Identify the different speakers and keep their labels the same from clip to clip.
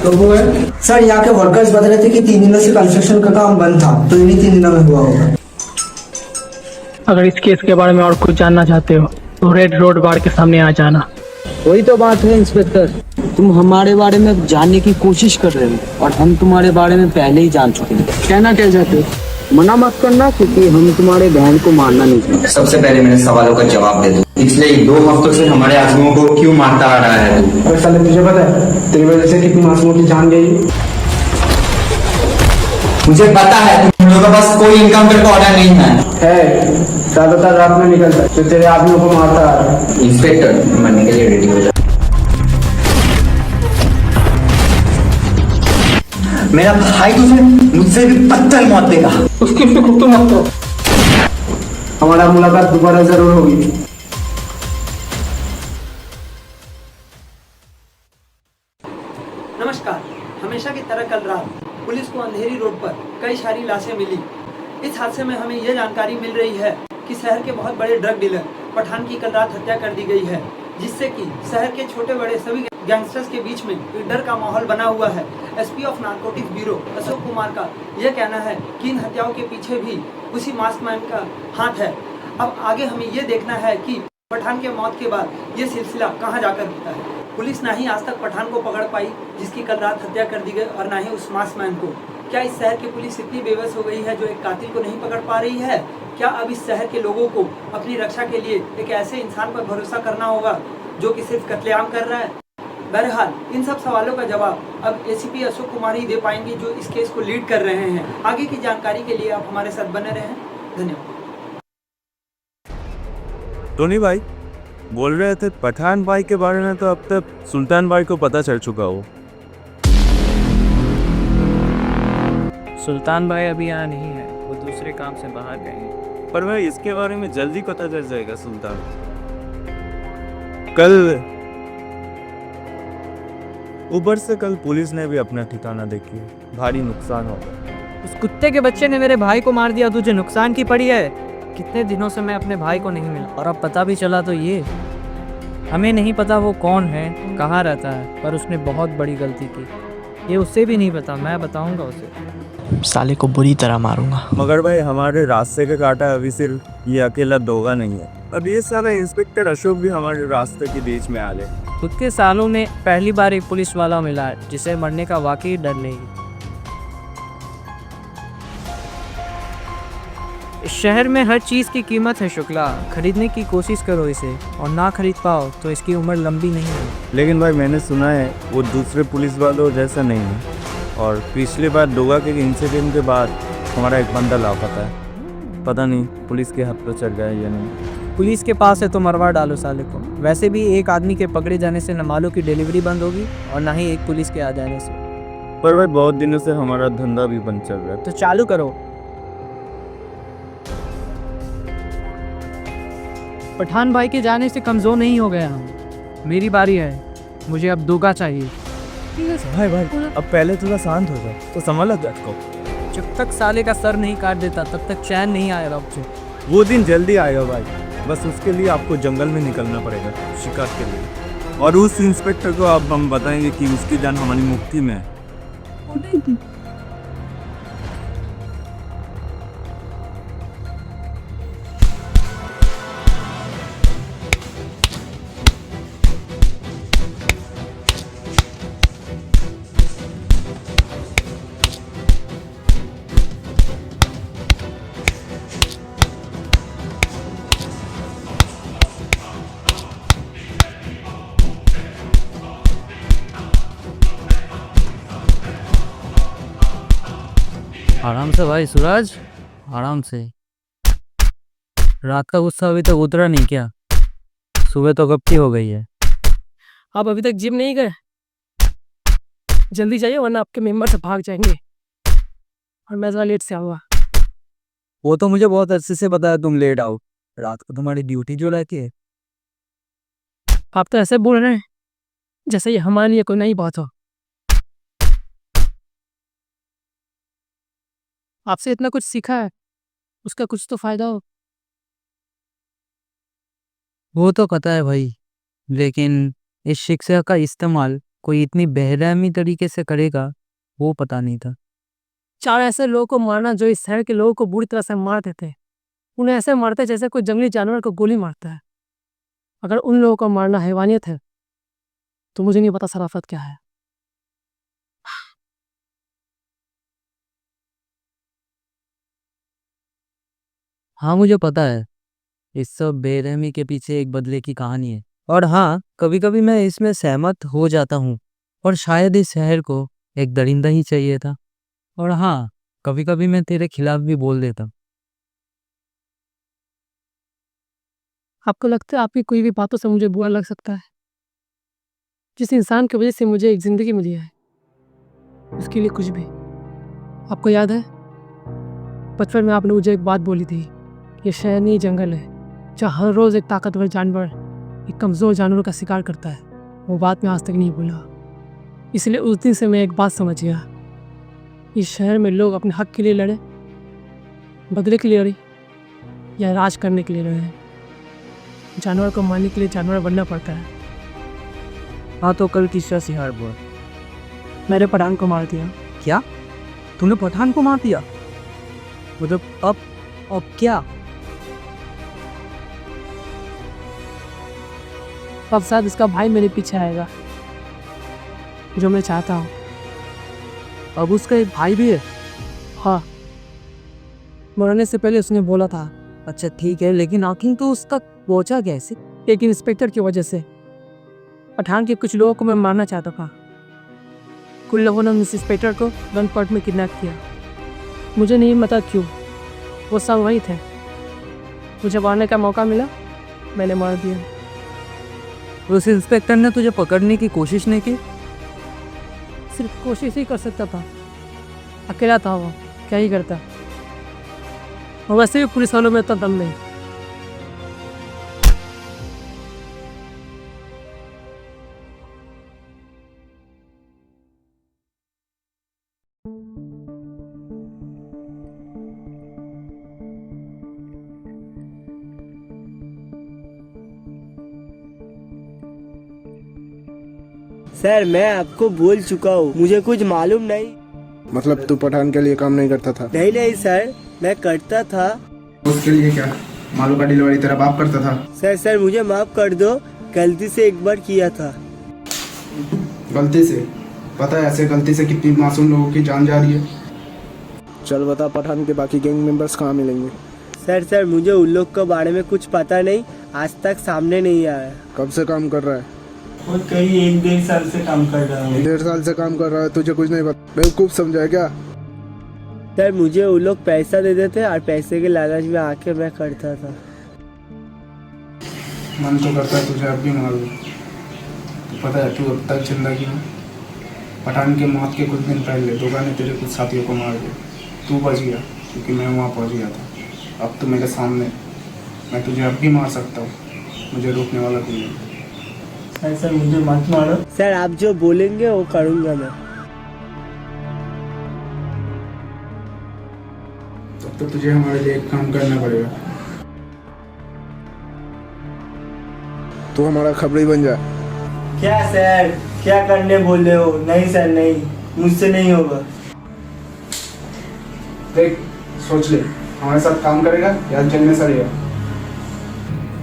Speaker 1: तो वो है सर, यहाँ के वर्कर्स बता रहे थे कि 3 दिनों से कंस्ट्रक्शन का काम बंद था, तो इन्हीं 3 दिनों में हुआ होगा।
Speaker 2: अगर इस केस के बारे में और कुछ जानना चाहते हो तो रेड रोड बार के सामने आ जाना।
Speaker 3: वही तो बात है इंस्पेक्टर, तुम हमारे बारे में जानने की कोशिश कर रहे हो और हम तुम्हारे बारे में पहले ही जान चुके हैं। कहना क्या चाहते हो? मना मत करना, क्योंकि हम तुम्हारे बहन को मारना नहीं चाहते।
Speaker 4: सबसे पहले मेरे सवालों का जवाब दे दो। पिछले 2 हफ्तों से हमारे आदमियों को क्यों मारता आ रहा है तू?
Speaker 1: और साले तुझे पता है तेरी वजह से कितनी मासूमों की जान गई?
Speaker 4: मुझे पता है तुम लोगों के पास कोई इनकाउंटर का ऑर्डर नहीं है।
Speaker 1: ज्यादातर रात में निकलता है तो तेरे आदमियों को मारता आ रहा है।
Speaker 4: इंस्पेक्टर, मरने के लिए रेडी हो जाओ। मेरा भाई तुझे मुझसे भी पत्थर मौत देगा।
Speaker 1: उसकी फिक्र तुम मत करो, हमारा मुलाकात दोबारा जरूर होगी।
Speaker 5: नमस्कार। हमेशा की तरह कल रात पुलिस को अंधेरी रोड पर कई सारी लाशें मिली। इस हादसे में हमें यह जानकारी मिल रही है कि शहर के बहुत बड़े ड्रग डीलर पठान की कल रात हत्या कर दी गई है, जिससे कि शहर के छोटे बड़े सभी गैंगस्टर्स के बीच में एक डर का माहौल बना हुआ है। SP of narcotics bureau Ashok Kumar का यह कहना है कि इन हत्याओं के पीछे भी उसी मास्टरमाइंड का हाथ है। अब आगे हमें ये देखना है कि पठान के मौत के बाद ये सिलसिला कहाँ जाकर रुकता है। पुलिस ना ही आज तक पठान को पकड़ पाई जिसकी कल रात हत्या कर दी गई, और ना ही उस मास्टरमाइंड को। क्या इस शहर की पुलिस इतनी बेबस हो गई है जो एक कातिल को नहीं पकड़ पा रही है? क्या अब इस शहर के लोगों को अपनी रक्षा के लिए एक ऐसे इंसान पर भरोसा करना होगा जो कि सिर्फ कत्लेआम कर रहा है? बहरहाल इन सब सवालों का जवाब अब एसीपी अशोक कुमार ही दे पाएंगे, जो इस केस को लीड कर रहे हैं। आगे की जानकारी के लिए आप हमारे साथ बने रहें। धन्यवाद।
Speaker 6: टोनी भाई बोल रहे थे पठान भाई के बारे में तो अब तक सुल्तान भाई को पता चल चुका हो।
Speaker 7: सुल्तान भाई अभी यहाँ नहीं है, वो दूसरे काम से बाहर गए हैं।
Speaker 6: पर भाई इसके बारे में जल्दी पता चल जाएगा सुल्तान। कल ऊपर से कल पुलिस ने भी अपना ठिकाना देखी, भारी नुकसान हो गया।
Speaker 7: उस कुत्ते के बच्चे ने मेरे भाई को मार दिया, तुझे नुकसान की पड़ी है? कितने दिनों से मैं अपने भाई को नहीं मिला, और अब पता भी चला तो ये। हमें नहीं पता वो कौन है, कहाँ रहता है, पर उसने बहुत बड़ी गलती की। ये उससे भी नहीं पता, मैं बताऊंगा उसे।
Speaker 8: साले को बुरी तरह मारूंगा।
Speaker 6: मगर भाई हमारे रास्ते का कांटा अभी सिर्फ ये अकेला दोगा नहीं है, अब ये सारा इंस्पेक्टर अशोक भी हमारे रास्ते के बीच में आ गए।
Speaker 7: खुद के सालों में पहली बार एक पुलिस वाला मिला है जिसे मरने का वाकई डर नहीं। इस शहर में हर चीज़ की कीमत है शुक्ला, खरीदने की कोशिश करो इसे, और ना खरीद पाओ तो इसकी उम्र लंबी नहीं है।
Speaker 6: लेकिन भाई मैंने सुना है वो दूसरे पुलिस वालों जैसा नहीं है, और पिछली बार दोगा के इंसिडेंट के बाद हमारा एक बंदा लापता है। पता नहीं पुलिस के हाथ पर चल गया है या नहीं।
Speaker 7: पुलिस के पास है तो मरवा डालो साले को। वैसे भी एक आदमी के पकड़े जाने से न मालों की डिलीवरी बंद होगी और ना ही एक पुलिस के आ जाने से।
Speaker 6: पर भाई बहुत दिनों से हमारा धंधा भी बंद चल रहा है।
Speaker 7: तो चालू करो। पठान भाई के जाने से कमज़ोर नहीं हो गया हम। मेरी बारी है, मुझे अब दोगा चाहिए।
Speaker 6: भाई अब पहले थोड़ा शांत हो जाओ तो संभाला जात को।
Speaker 7: जब तक साले का सर नहीं काट देता तब तक चैन नहीं आएगा मुझे।
Speaker 6: वो दिन जल्दी आएगा भाई, बस उसके लिए आपको जंगल में निकलना पड़ेगा शिकार के लिए, और उस इंस्पेक्टर को अब हम बताएंगे कि उसकी जान हमारी मुट्ठी में है।
Speaker 7: आराम से भाई सूरज, आराम से। रात का गुस्सा अभी तक उतरा नहीं क्या? सुबह तो कब की हो गई है।
Speaker 2: आप अभी तक जिम नहीं गए? जल्दी जाइए वरना आपके मेंबर से भाग जाएंगे और मैं ज़रा लेट से आऊँगा।
Speaker 6: वो तो मुझे बहुत अच्छे से पता है तुम लेट आओ, रात को तुम्हारी ड्यूटी जो रहती है।
Speaker 2: आप तो ऐसे बोल रहे हैं जैसे ये हमारे लिए कोई नई बात हो। आपसे इतना कुछ सीखा है, उसका कुछ तो फायदा हो।
Speaker 7: वो तो पता है भाई, लेकिन इस शिक्षा का इस्तेमाल कोई इतनी बेरहमी तरीके से करेगा वो पता नहीं था।
Speaker 2: 4 ऐसे लोगों को मारना जो इस शहर के लोगों को बुरी तरह से मार देते, उन्हें ऐसे मारते जैसे कोई जंगली जानवर को गोली मारता है। अगर उन लोगों को मारना हैवानियत है तो मुझे नहीं पता शराफत क्या है।
Speaker 7: हाँ मुझे पता है, इस सब बेरहमी के पीछे एक बदले की कहानी है। और हाँ, कभी कभी मैं इसमें सहमत हो जाता हूँ, और शायद इस शहर को एक दरिंदा ही चाहिए था। और हाँ, कभी कभी मैं तेरे खिलाफ भी बोल देता हूँ।
Speaker 2: आपको लगता है आपकी कोई भी बातों से मुझे बुरा लग सकता है? जिस इंसान की वजह से मुझे एक जिंदगी मिली है, उसके लिए कुछ भी। आपको याद है बचपन में आपने मुझे एक बात बोली थी, ये शहर नहीं जंगल है जहाँ हर रोज़ एक ताकतवर जानवर एक कमज़ोर जानवर का शिकार करता है। वो बात मैं आज तक नहीं भूला। इसलिए उस दिन से मैं एक बात समझ गया, इस शहर में लोग अपने हक के लिए लड़े, बदले के लिए लड़े या राज करने के लिए लड़े, जानवर को मारने के लिए जानवर बनना पड़ता है।
Speaker 7: हाँ तो कल किसका सिहार बोल?
Speaker 2: मैंने पठान को मार दिया।
Speaker 7: क्या? तूने पठान को मार दिया? मतलब अब क्या?
Speaker 2: अब शायद इसका भाई मेरे पीछे आएगा, जो मैं चाहता हूँ।
Speaker 7: अब उसका एक भाई भी है?
Speaker 2: हाँ, मरने से पहले उसने बोला था।
Speaker 7: अच्छा ठीक है, लेकिन आखिर तो उस तक पहुंचा कैसे?
Speaker 2: एक इंस्पेक्टर की वजह से। पठान के कुछ लोगों को मैं मारना चाहता था। कुछ लोगों ने उस इंस्पेक्टर को गन पॉइंट में किडनैप किया। मुझे नहीं पता क्यों, वो सब वही थे। मुझे मारने का मौका मिला, मैंने मार दिया।
Speaker 7: उस इंस्पेक्टर ने तुझे पकड़ने की कोशिश नहीं की?
Speaker 2: सिर्फ कोशिश ही कर सकता था, अकेला था वो, क्या ही करता। और वैसे भी पुलिस वालों में इतना दम नहीं।
Speaker 3: सर मैं आपको बोल चुका हूँ, मुझे कुछ मालूम नहीं।
Speaker 9: मतलब तू पठान के लिए काम नहीं करता था?
Speaker 3: नहीं सर, मैं करता था।
Speaker 9: उसके लिए क्या? मालू का डिलीवरी तेरा बाप करता था?
Speaker 3: सर मुझे माफ कर दो, गलती से एक बार किया था।
Speaker 9: गलती से? पता है ऐसे गलती से कितनी मासूम लोगों की जान जा रही है। चल बता, पठान के बाकी गैंग मेंबर्स कहाँ मिलेंगे?
Speaker 3: सर मुझे उन लोग के बारे में कुछ पता नहीं, आज तक सामने नहीं आया।
Speaker 9: कब से काम कर रहा है?
Speaker 3: और कहीं 1-1.5 साल से काम कर रहा हूँ।
Speaker 9: 1.5 साल से काम कर रहा है, तुझे कुछ नहीं पता? बेवकूफ समझा है क्या?
Speaker 3: सर मुझे वो लोग पैसा दे देते और पैसे के लालच में आके मैं करता था।
Speaker 9: मन तो करता है तुझे अब भी मार दूं। तो पता है तू अब तक जिंदगी में पठान के मौत के कुछ दिन पहले दोगा ने तेरे कुछ साथियों को मार दिया। तू बच गया क्योंकि मैं वहाँ पहुँच गया था। अब तो मेरे सामने, मैं तुझे अब भी मार सकता हूँ, मुझे रोकने वाला कोई नहीं।
Speaker 3: सर मुझे मत मारो। सर आप जो बोलेंगे वो करूँगा मैं।
Speaker 9: तब तो तुझे हमारे लिए एक काम करना पड़ेगा। तू हमारा खबरी बन जा।
Speaker 3: क्या सर, क्या करने बोल रहे हो? नहीं सर नहीं, मुझसे नहीं होगा।
Speaker 9: देख सोच ले, हमारे साथ काम करेगा या जेल में सड़ेगा।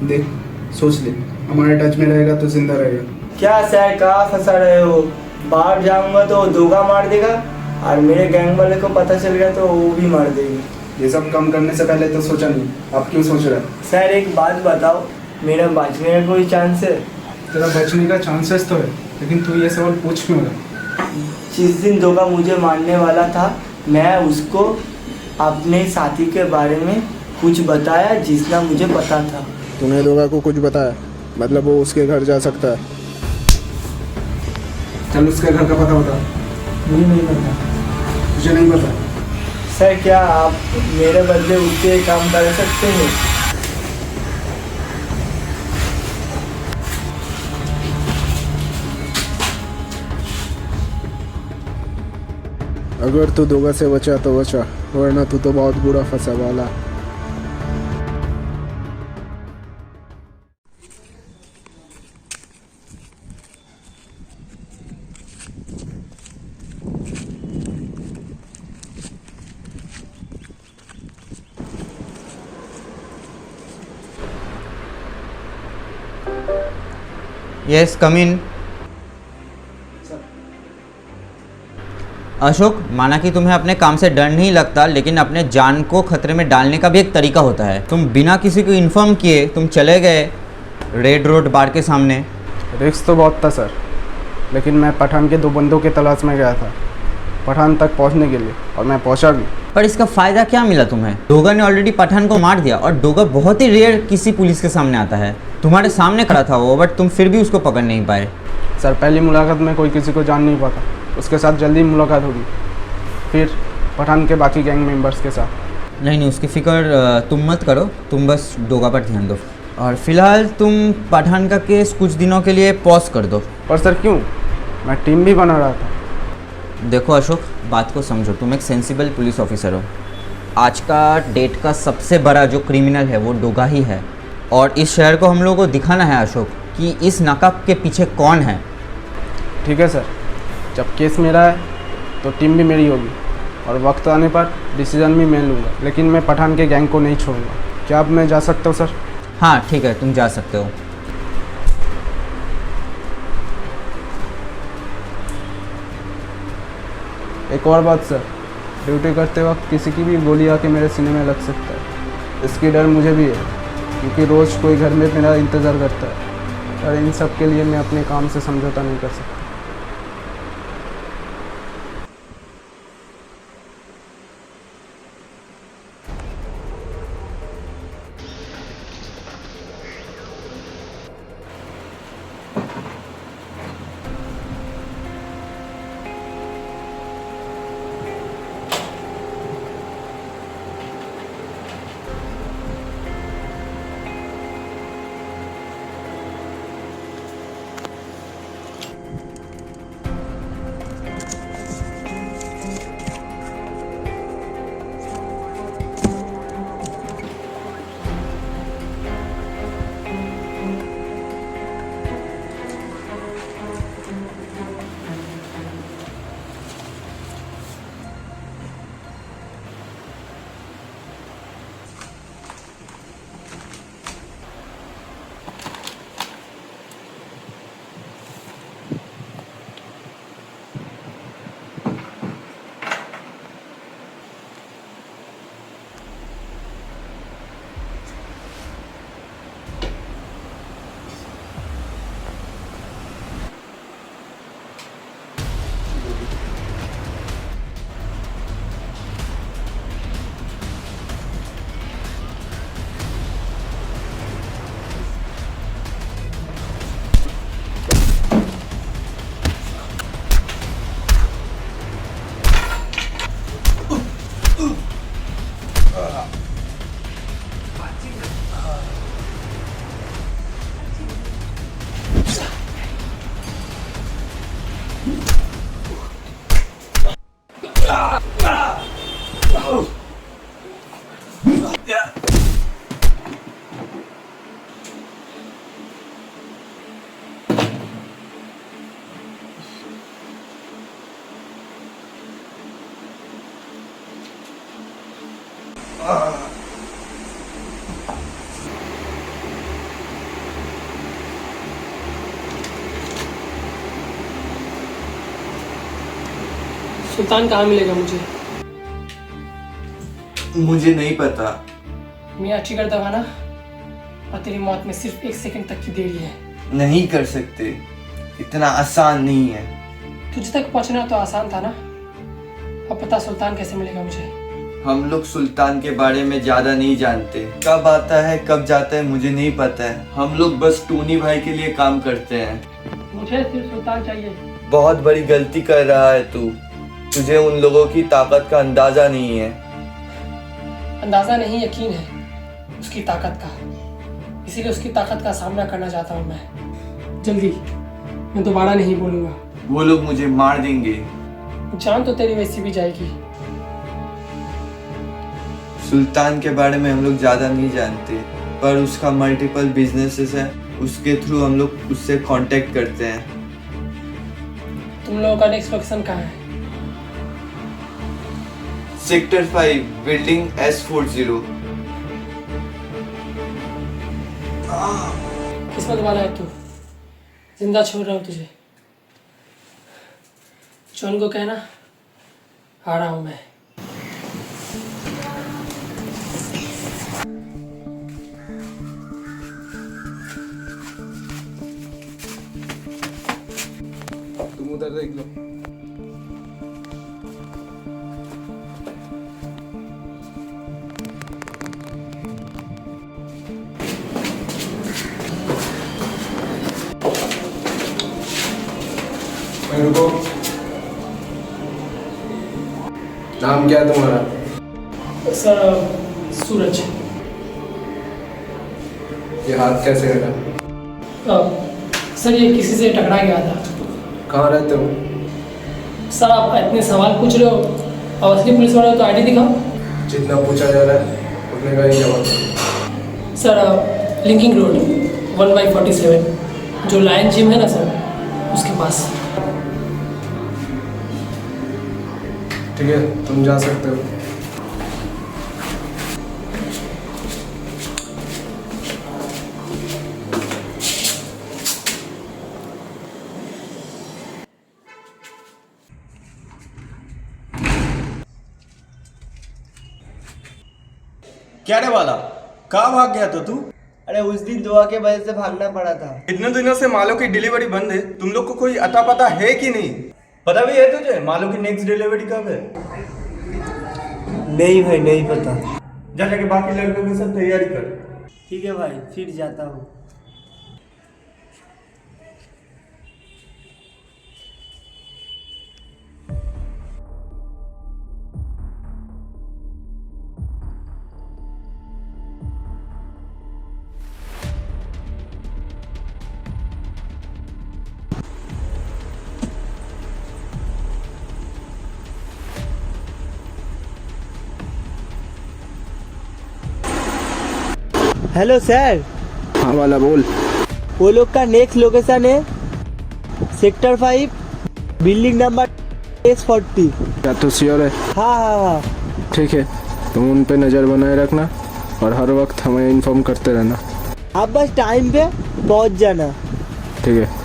Speaker 9: देख सोच ले, हमारे टच में रहेगा तो जिंदा रहेगा।
Speaker 3: क्या सर कहाँ फंसा रहे हो? बाहर जाऊंगा तो दोगा मार देगा और मेरे गैंग वाले को पता चल गया तो वो भी मार देगी।
Speaker 9: ये सब काम करने से पहले तो सोचा नहीं, आप क्यों सोच रहे?
Speaker 3: सर एक बात बताओ, मेरा बचने का कोई चांस है?
Speaker 9: तेरा बचने का चांसेस तो है, लेकिन तू ये सवाल पूछ क्यों रहा?
Speaker 3: जिस दिन दोगा मुझे मारने वाला था, मैं उसको अपने साथी के बारे में कुछ बताया जिसना मुझे पता था।
Speaker 9: तूने दोगा को कुछ बताया? मतलब वो उसके घर जा सकता है? चल उसके घर का पता बता।
Speaker 3: मुझे नहीं पता।
Speaker 9: तुझे नहीं पता?
Speaker 3: सर क्या आप मेरे बदले उसके काम कर सकते हैं?
Speaker 9: अगर तू दोगा से बचा तो बचा, वरना तू तो बहुत बुरा फंसा वाला।
Speaker 4: यस कम इन। अशोक, माना कि तुम्हें अपने काम से डर नहीं लगता, लेकिन अपने जान को खतरे में डालने का भी एक तरीका होता है। तुम बिना किसी को इन्फॉर्म किए तुम चले गए रेड रोड बार के सामने।
Speaker 9: रिस्क तो बहुत था सर, लेकिन मैं पठान के 2 बंदों के तलाश में गया था पठान तक पहुंचने के लिए, और मैं पहुंचा भी।
Speaker 4: पर इसका फ़ायदा क्या मिला तुम्हें? डोगा ने ऑलरेडी पठान को मार दिया, और डोगा बहुत ही रेयर किसी पुलिस के सामने आता है। तुम्हारे सामने खड़ा था वो, बट तुम फिर भी उसको पकड़ नहीं पाए।
Speaker 9: सर पहली मुलाकात में कोई किसी को जान नहीं पाता, उसके साथ जल्दी मुलाकात होगी, फिर पठान के बाकी गैंग मेंबर्स के साथ।
Speaker 4: नहीं, उसकी फ़िक्र तुम मत करो, तुम बस डोगा पर ध्यान दो। और फिलहाल तुम पठान का केस कुछ दिनों के लिए पॉज कर दो।
Speaker 9: पर सर क्यों? मैं टीम भी बना रहा था।
Speaker 4: देखो अशोक, बात को समझो, तुम एक सेंसिबल पुलिस ऑफिसर हो। आज का डेट का सबसे बड़ा जो क्रिमिनल है वो डोगा ही है, और इस शहर को हम लोगों को दिखाना है अशोक कि इस नकाब के पीछे कौन है।
Speaker 9: ठीक है सर, जब केस मेरा है तो टीम भी मेरी होगी, और वक्त आने पर डिसीजन भी मैं लूँगा, लेकिन मैं पठान के गैंग को नहीं छोड़ूंगा। क्या अब मैं जा सकता हूँ सर?
Speaker 4: हाँ ठीक है, तुम जा सकते हो।
Speaker 9: एक और बात सर, ड्यूटी करते वक्त किसी की भी गोली आके मेरे सीने में लग सकता है, इसकी डर मुझे भी है, क्योंकि रोज़ कोई घर में मेरा इंतज़ार करता है, और इन सब के लिए मैं अपने काम से समझौता नहीं कर सकता।
Speaker 2: सुल्तान कहाँ मिलेगा मुझे?
Speaker 6: मुझे नहीं पता।
Speaker 2: मैं अच्छी कर दवाना, और तेरी मौत में सिर्फ 1 सेकंड तक की देरी है।
Speaker 6: नहीं कर सकते, इतना आसान नहीं है।
Speaker 2: तुझ तक पहुंचना तो आसान था ना। अब पता सुल्तान कैसे मिलेगा मुझे?
Speaker 6: हम लोग सुल्तान के बारे में ज्यादा नहीं जानते। कब आता है कब जाता है मुझे नहीं पता है। हम लोग बस टूनी भाई के लिए काम करते हैं।
Speaker 2: मुझे सिर्फ सुल्तान चाहिए।
Speaker 6: बहुत बड़ी गलती कर रहा है तू। तुझे उन लोगों की ताकत का अंदाजा नहीं है।
Speaker 2: अंदाजा नहीं, यकीन है उसकी ताकत का, इसीलिए उसकी ताकत का सामना करना चाहता हूँ मैं। जल्दी, मैं दोबारा नहीं बोलूँगा।
Speaker 6: वो लोग मुझे मार देंगे।
Speaker 2: जान तो तेरी वैसी भी जाएगी।
Speaker 6: सुल्तान के बारे में हम लोग ज़्यादा नहीं जानते, पर उसका मल्टीपल बिजनेसेस है, उसके थ्रू हम लोग उससे कांटेक्ट करते हैं।
Speaker 2: तुम लोगों का नेक्स्ट लोकेशन कहाँ है?
Speaker 6: Sector 5, building S40।
Speaker 2: किस्मत वाला है तू। जिंदा छोड़ रहा हूँ तुझे। जॉन को कहना आ रहा हूँ मैं।
Speaker 9: तुम उधर देख लो। रुको। नाम क्या है तुम्हारा?
Speaker 2: सर सूरज।
Speaker 9: ये हाथ कैसे कटा?
Speaker 2: सर ये किसी से टकरा गया था।
Speaker 9: कहाँ रहते हो?
Speaker 2: सर आप इतने सवाल पूछ रहे हो और असली पुलिस वाले हो तो आईडी दिखाओ।
Speaker 9: जितना पूछा जा रहा है उतने का ही जवाब दो।
Speaker 2: सर लिंकिंग रोड 1/47 जो लायन जिम है ना सर उसके पास।
Speaker 9: ठीक है, तुम जा सकते हो।
Speaker 6: क्या रे वाला, कहाँ भाग गया तो तू?
Speaker 1: अरे उस दिन दुआ के वजह से भागना पड़ा था।
Speaker 6: इतने दिनों से मालों की डिलीवरी बंद है, तुम लोग को कोई अता पता है कि नहीं? पता भी है तुझे मालों की नेक्स्ट डिलीवरी कब है?
Speaker 1: नहीं भाई, नहीं पता।
Speaker 6: जा जाके बाकी लड़कों की सब तैयारी कर।
Speaker 1: ठीक है भाई, फिर जाता हूँ। Hello sir.
Speaker 9: हाँ वाला बोल।
Speaker 1: वो लोग का नेक्स्ट लोकेशन है सेक्टर 5 बिल्डिंग नंबर S40।
Speaker 9: क्या तो श्योर है?
Speaker 1: हाँ हाँ हाँ।
Speaker 9: ठीक है, तुम उन पे नज़र बनाए रखना और हर वक्त हमें इन्फॉर्म करते रहना।
Speaker 1: आप बस टाइम पे पहुंच जाना।
Speaker 9: ठीक है।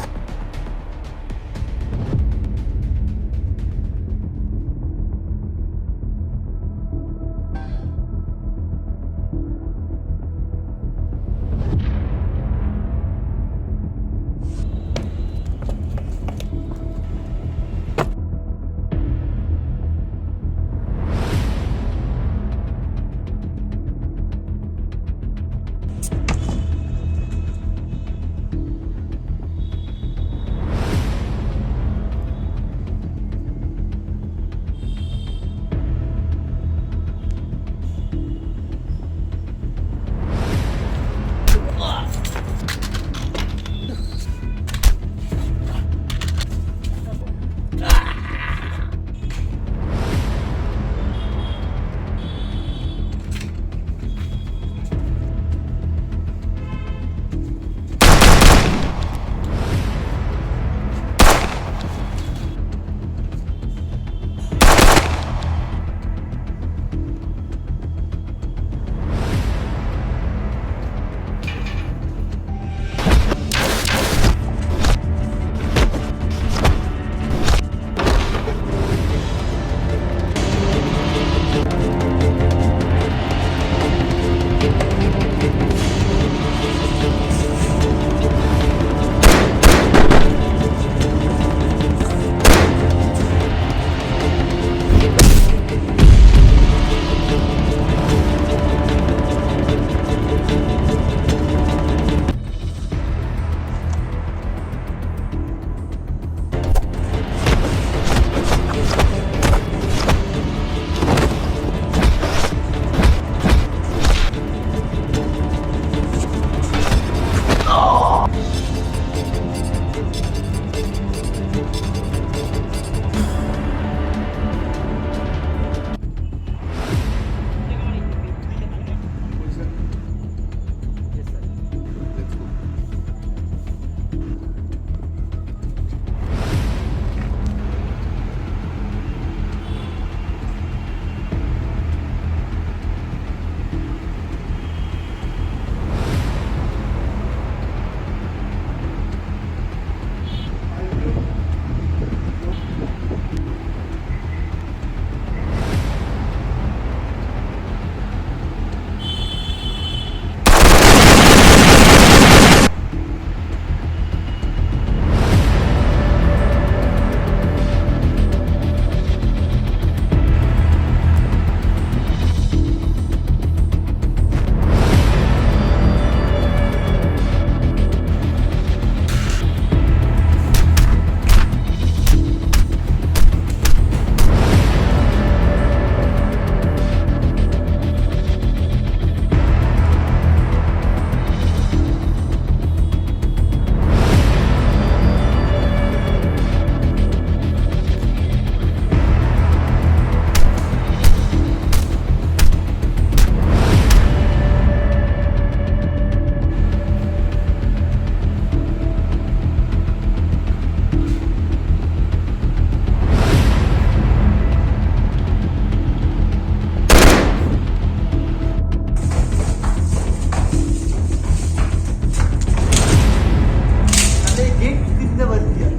Speaker 1: गेट किसने बंद किया?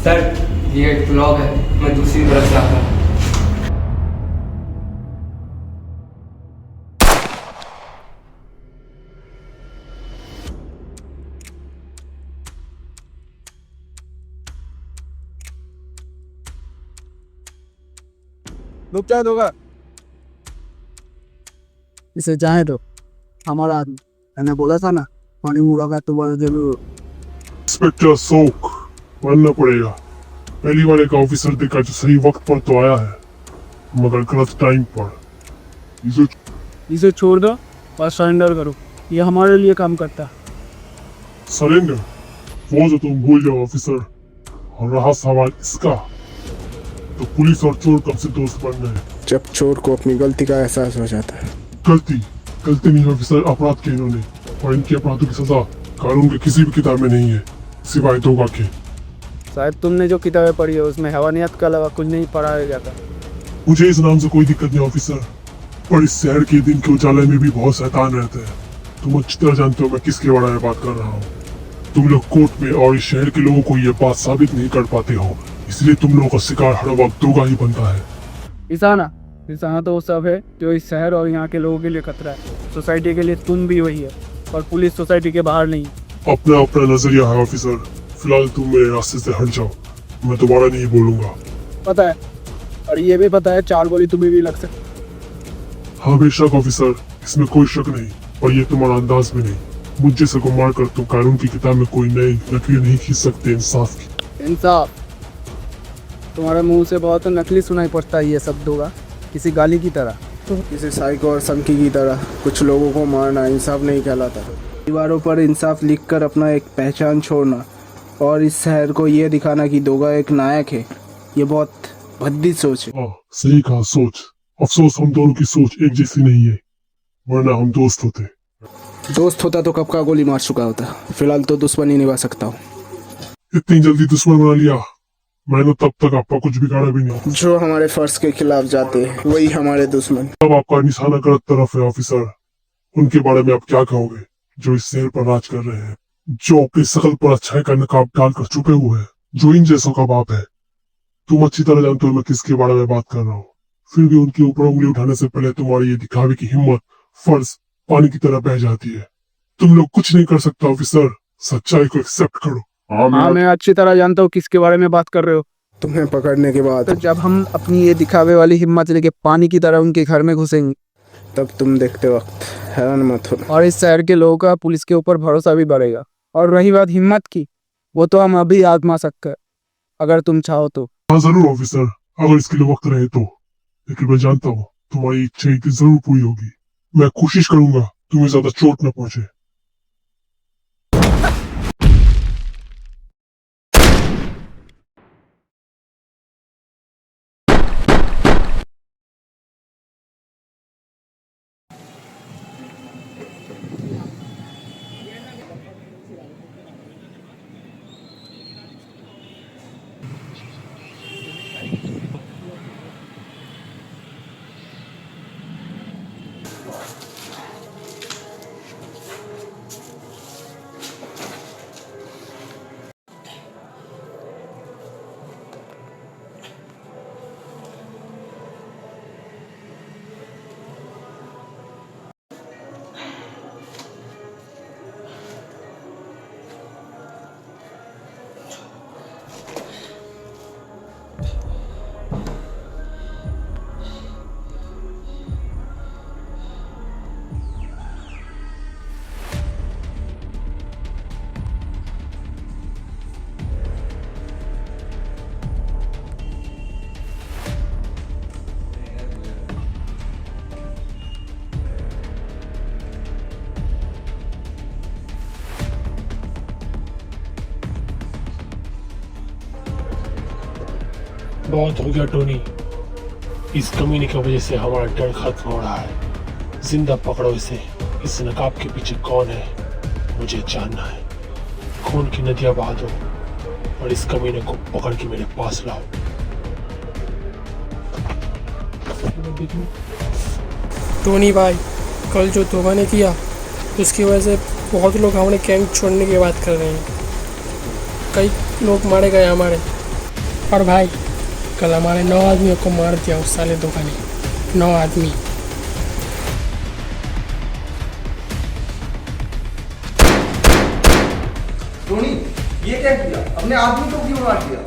Speaker 10: सर ये एक ब्लॉग है, मैं दूसरी तरफ से आता हूँ।
Speaker 9: रुक जाए दोगा,
Speaker 3: इसे जाए दो, हमारा आदमी। मैंने बोला था ना, पानी मुड़ागा तुम्हारा जरूर।
Speaker 11: इंस्पेक्टर अशोक, मानना पड़ेगा पहली वाले का ऑफिसर देखा जो सही वक्त पर तो आया है, मगर गलत टाइम पर।
Speaker 9: इसे छोड़ दो और सरेंडर करो, ये हमारे लिए काम करता है।
Speaker 11: सरेंडर? वो जो तुम भूल जाओ ऑफिसर। और रहा सवाल इसका, तो पुलिस और चोर कब से दोस्त बन गए?
Speaker 9: जब चोर को अपनी गलती का एहसास हो जाता है।
Speaker 11: गलती नहीं ऑफिसर, अपराध किए इन्होंने, और इनके अपराधों की सजा कानून के किसी भी किताब में नहीं है सिवाय दोगा के।
Speaker 9: शायद तुमने जो किताबें पढ़ी है उसमें हैवानियत के अलावा कुछ नहीं पढ़ाया गया था।
Speaker 11: मुझे इस नाम से कोई दिक्कत नहीं ऑफिसर, पर इस शहर के दिन के उजाले में भी बहुत शैतान रहते हैं। तुम अच्छी तरह जानते हो मैं किसके बारे में बात कर रहा हूँ। तुम लोग कोर्ट में और इस शहर के लोगों को ये बात साबित नहीं कर पाते हो, इसलिए तुम लोगों का शिकार हर वक्त दोगा ही बनता है।
Speaker 9: इंसाना तो वो सब है जो इस शहर और यहाँ के लोगों के लिए खतरा है। सोसाइटी के लिए तुम भी वही है, और पुलिस सोसाइटी के बाहर नहीं।
Speaker 11: अपना अपना नजरिया है ऑफिसर, फिलहाल तुम मेरे रास्ते से हट जाओ, मैं दोबारा नहीं बोलूंगा।
Speaker 9: पता है, और ये भी पता है 4 गोली तुम्हें भी लग सकती।
Speaker 11: हाँ बेशक ऑफिसर, इसमें कोई शक नहीं, और ये तुम्हारा अंदाज भी नहीं। मुझ जैसे को मार कर तुम कानून की किताब में कोई नई नकली नहीं खींच सकते इंसाफ की।
Speaker 9: इंसाफ? तुम्हारे मुंह से बहुत नकली सुनाई पड़ता है ये शब्द होगा, किसी गाली की तरह, किसी साइको और संकी की तरह। कुछ लोगों को मारना इंसाफ नहीं कहलाता। दीवारों पर इंसाफ लिखकर अपना एक पहचान छोड़ना और इस शहर को ये दिखाना कि दोगा एक नायक है, ये बहुत भद्दी सोच है।
Speaker 11: हाँ सही कहा, सोच। अफसोस हम दोनों की सोच एक जैसी नहीं है, वरना हम दोस्त होते।
Speaker 9: दोस्त होता तो कब का गोली मार चुका होता। फिलहाल तो दुश्मनी निभा सकता हूँ।
Speaker 11: इतनी जल्दी दुश्मन बना लिया? मैंने तब तक आपका कुछ बिगाड़ा भी नहीं।
Speaker 9: जो हमारे फर्ज के खिलाफ जाते हैं वही हमारे दुश्मन।
Speaker 11: अब आपका निशाना गलत तरफ है ऑफिसर। उनके बारे में आप क्या कहोगे जो इस शहर पर राज कर रहे हैं, जो अपनी शकल पर अच्छाई का नकाब डालकर छुपे हुए हैं, जो इन जैसों का बाप है? तुम अच्छी तरह जानते हो मैं किसके बारे में बात कर रहा हूँ, फिर भी उनके ऊपर उंगली उठाने से पहले तुम्हारी ये दिखावे की हिम्मत, फर्ज पानी की तरह बह जाती है। तुम लोग कुछ नहीं कर सकता ऑफिसर, सच्चाई को एक्सेप्ट करो।
Speaker 9: हाँ मैं अच्छी तरह जानता हूँ किसके बारे में बात कर रहे हो। तुम्हें पकड़ने के बाद तो जब हम अपनी ये दिखावे वाली हिम्मत लेके पानी की तरह उनके घर में घुसेंगे, तब तुम देखते वक्त हैरान मत हो। और इस शहर के लोगों का पुलिस के ऊपर भरोसा भी बढ़ेगा। और रही बात हिम्मत की, वो तो हम अभी आजमा सकते हैं अगर तुम चाहो तो।
Speaker 11: हाँ जरूर ऑफिसर, अगर इसके लिए वक्त रहे तो। लेकिन मैं जानता हूँ तुम्हारी इच्छा एक दिन जरूर पूरी होगी। मैं कोशिश करूंगा तुम्हें ज्यादा चोट न पहुंचे।
Speaker 12: बहुत हो गया टोनी, इस कमीने की वजह से हमारा डर खत्म हो रहा है। जिंदा पकड़ो इसे। इस नकाब के पीछे कौन है मुझे जानना है। खून की नदियां बहा दो, और इस कमीने को पकड़ के मेरे पास लाओ।
Speaker 2: टोनी भाई, कल जो तोबा ने किया उसकी वजह से बहुत लोग हमारे कैंप छोड़ने की बात कर रहे हैं। कई लोग मारे गए हमारे। और भाई, कल हमारे 9 आदमियों को मार दिया उस साले तोबा ने। 9 आदमी।
Speaker 10: टोनी, ये क्या किया? अपने आदमी को क्यों मार दिया?